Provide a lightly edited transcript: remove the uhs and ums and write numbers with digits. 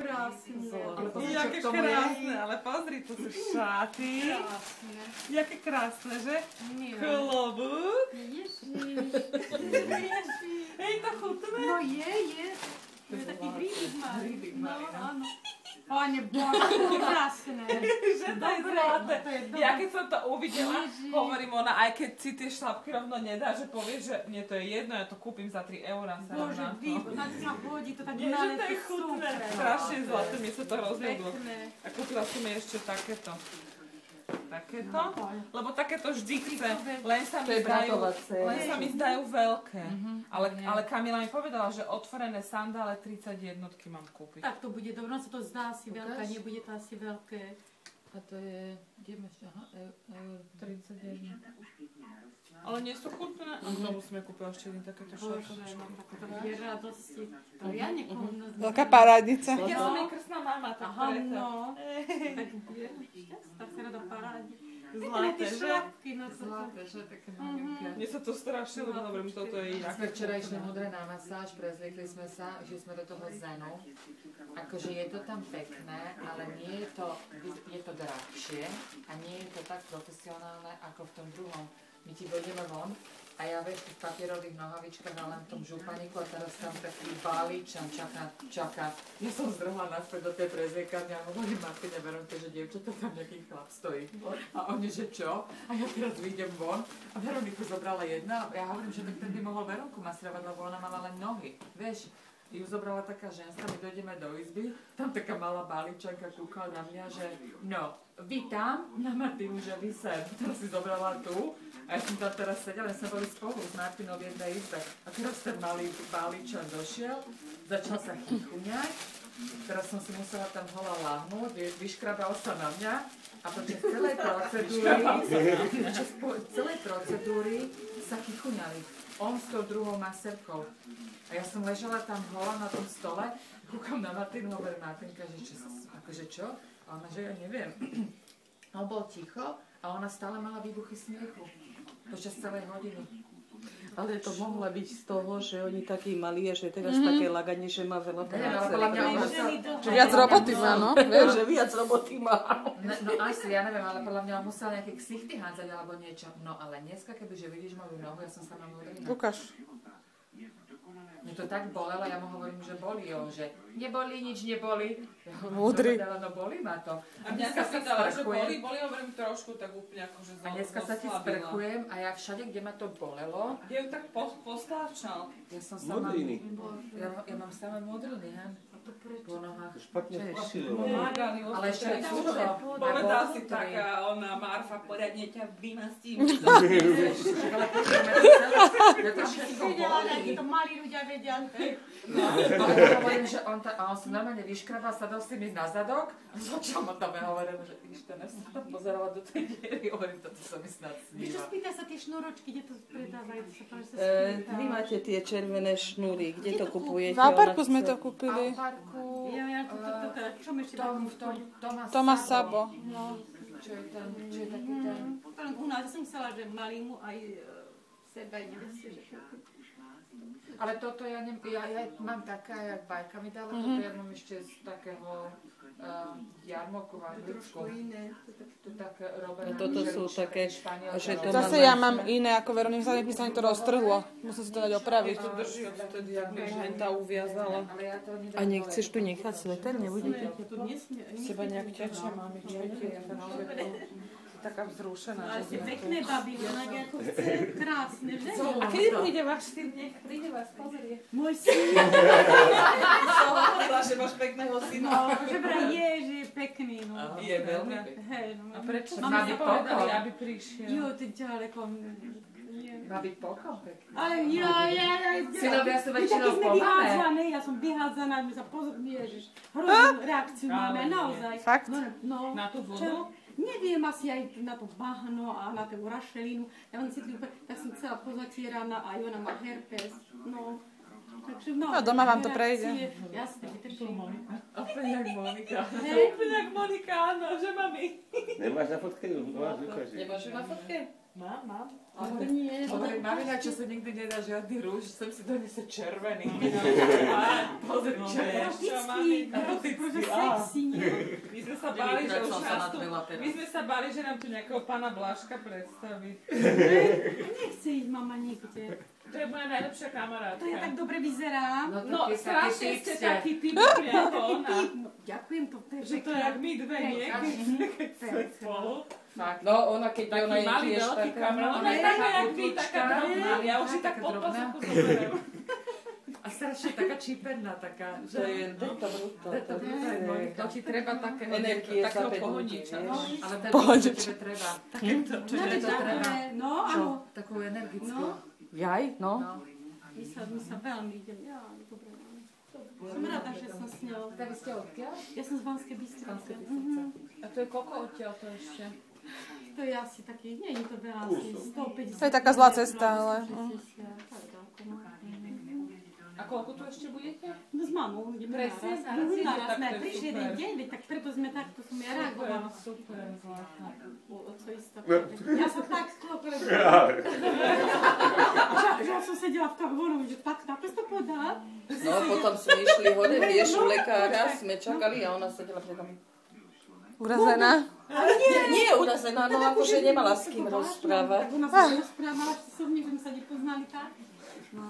krásne. Jaké krásne, ale pozri, to sú šaty. Jaké krásne, že? Klobúk. Hej, to chutné? No je. To je taký hríbik má. No, áno. Pane Bože, krásne. Že to je zlaté. Ja keď som to uvidela, hovorím ona, aj keď si tie šlapky rovno nedá, že povie, že mne to je jedno, ja to kúpim za 3 €. Bože, na to sa hodí, to tak nie, že to je chutné. Strašne zlaté, mne sa to hrozne ľúbilo. A kúpila som jej ešte takéto. Lebo takéto vždy chce, len sa mi zdajú veľké. Ale Kamila mi povedala, že otvorené sandále 31 mám kúpiť. Tak to bude dobré, sa to zdá asi veľké, nebude to asi veľké. A to je, ideme ešte, 31. Ale nie sú chutné. A znovu sme kúpili ešte jedný takéto šaty. Bože, mám takéto je radosti. To ja niekomu... Veľká parádnica. Ja som jej krstná mama, tak preto. No. Tak sa rada parádi. Zlaté, že? zlaté, že také malinké. Mne sa to strašne ľúbi, hovorím, toto je My sme včera išli modré na masáž, prezliekli sme sa, že sme do toho zenu. Akože je to tam pekné, ale nie je to drahšie a nie je to tak profesionálne ako v tom druhom. My ti dojdeme von a ja v tých papierových nohavičkách a len v tom županiku a teraz tam taký balíčan čaká. Ja som zdrhla naspäť do tej prezliekárne a hovorím Martine, Veronke, že dievčatá tam nejaký chlap stojí. A oni, že čo? A ja teraz vyjdem von a Veroniku zobrala jedna a ja hovorím, že tak ten by mohol Veronku masírovať, lebo ona mala len nohy. Vieš, ju zobrala taká ženská, my dojdeme do izby, tam taká malá balíčanka kúkala na mňa, že no, vy tam, na Martinu, že vy sem. Teraz si zobrala tu a ja som tam teraz sedela, sme boli spolu s Martinou v jednej izbe. A teraz ten malý balíčan došiel, začal sa chychuňať, teraz som si musela tam hola láhnuť, vyškrabal sa na mňa a počas celej procedúry sa chychuňali. On s tou druhou maserkou. A ja som ležala tam hola na tom stole, kúkam na Martinu, hovorím Martinka, že čo? A ona, že ja neviem. On bol ticho a ona stále mala výbuchy smiechu. Počas celej hodiny. Ale to mohlo byť z toho, že oni takí malí a že teraz také laganie, že má veľa práce. Že viac roboty má, no? Vieš, že viac roboty má. No asi, ja neviem, ale podľa mňa on musel nejaké ksichty hádzať alebo niečo. No ale dneska, kebyže vidíš moju nohu, ja som sa na modrina. Ukáž. Mne to tak bolelo, ja mu hovorím, že bolí, on, že nebolí, nič nebolí. Ja Múdry. No bolí ma to. A dneska sa dala, že boli, hovorím trošku, tak úplne akože a dneska sa ti sprchujem a ja všade, kde ma to bolelo. Ja ju tak postáčal. Ja som sama... Modriny. Ja mám samé modriny, he? Po nohách. Špatne posilo. Ale ešte sucho. Povedal si taká, ona Marfa, poriadne ťa vymastím. Ja to všetko bolí. To malí ľudia vedia. No, hovorím, že on si normálne vyškrabal, sadol si mi na zadok a začal ma tam, ja hovorím, že ten sa tam pozerala do tej diery, hovorím, toto sa mi snad Čo sníva. spýta sa tie šnúročky, kde to predávajú? Vy máte tie červené šnúry, kde to kupujete? V Alparku sme to kúpili. Ja čo mi ešte Tomás Sabo. No. Čo je taký ten? U nás som chcela, že malýmu aj sebe, neviem, že Ale toto ja mám taká, jak Bajka mi dala, toto ja mám ešte z takého jarmoku v Anglicku. To také robené. Toto sú také, že to Zase ja mám iné ako Veronika, sa mi to roztrhlo. Musím si to dať opraviť. To drží odtedy, jak mi ženta uviazala. A nechceš tu nechať sveter? Nebudete? Seba nejak ťačia, mami, taká vzrušená. Ale ste pekné babi, ona ako chce, krásne, že? A kedy príde váš syn? Nech príde vás pozrieť. Môj syn. Som hovorila, že máš pekného syna. No, že vraj že je pekný, no. Je veľmi. Hej, no. A prečo Má sme byť povedali, pokoj. aby prišiel? Jo, ty ďaleko. Má byť pokoj pekný. Ale Synovia sú väčšinou sme pomané. vyhádzané, ja som vyhádzaná, my sa pozorní, ježiš. Hroznú reakciu máme, naozaj. Fakt? No, Na tú vodu? čo? Neviem, asi aj na to bahno a na tú rašelinu. Ja mám cítil, tak som celá pozatieraná a ona má herpes. No, takže no. No, doma vám to prejde. Jasne, vytrčím. Opäť jak Monika. Úplne jak Monika, áno, že mami. Nemáš na fotke ju? Máš, ukáži. Nemáš ju na fotke? Mám. Ale nie. Hovorím, mamina, čo sa nikdy nedá žiadny rúž, sem si donese červený. Pozri, Čo, mami? Akože sexy, nie? My sme sa báli, že už nás tu... My sme sa báli, že nám tu nejakého pána Blažka predstaví. Nechce ísť mama nikde. To je moja najlepšia kamarátka. To ja tak dobre vyzerám. No, strašne ste taký typ, ako ona. Ďakujem, to je Že to je jak my dve, nie? Keď sme spolu. No, ona keď Taký ona je malý, tiež veľký taká... kamarát. Ona je taká jak vy, taká drobná. Ja už si tak pod pazuchu zoberiem. A strašne taká čiperná, taká, že... To je deta bruto. To ti treba takého pohoniča. Ale to tebe treba. Takéto, čo No, je to treba. No, áno. Takú energickú. Jaj, no. My sa veľmi idem. Ja, dobre. Som rada, že som s ňou. Tak vy ste odkiaľ? Ja som z Banskej Bystrice. A to je koľko odtiaľ to ešte? To je asi taký, nie je to veľa, asi 150. To je taká zlá cesta, ale... 160, tak ďaleko, no. A koľko tu ešte budete? No s mamou ideme Presne, naraz. tak Sme to je prišli super. jeden deň, veď tak preto sme takto, som ja reagovala. Super, zlatá. Co istá. Ja som tak sklopila, že ja som sedela v tom voru, že tak to podá. No, potom sme išli hore, vieš, u lekára, sme čakali a ona sedela pred nami. Urazená. Nie je urazená, no akože nemala s kým rozprávať. Tak ona sa rozprávala, že som že sme sa nepoznali tak. No.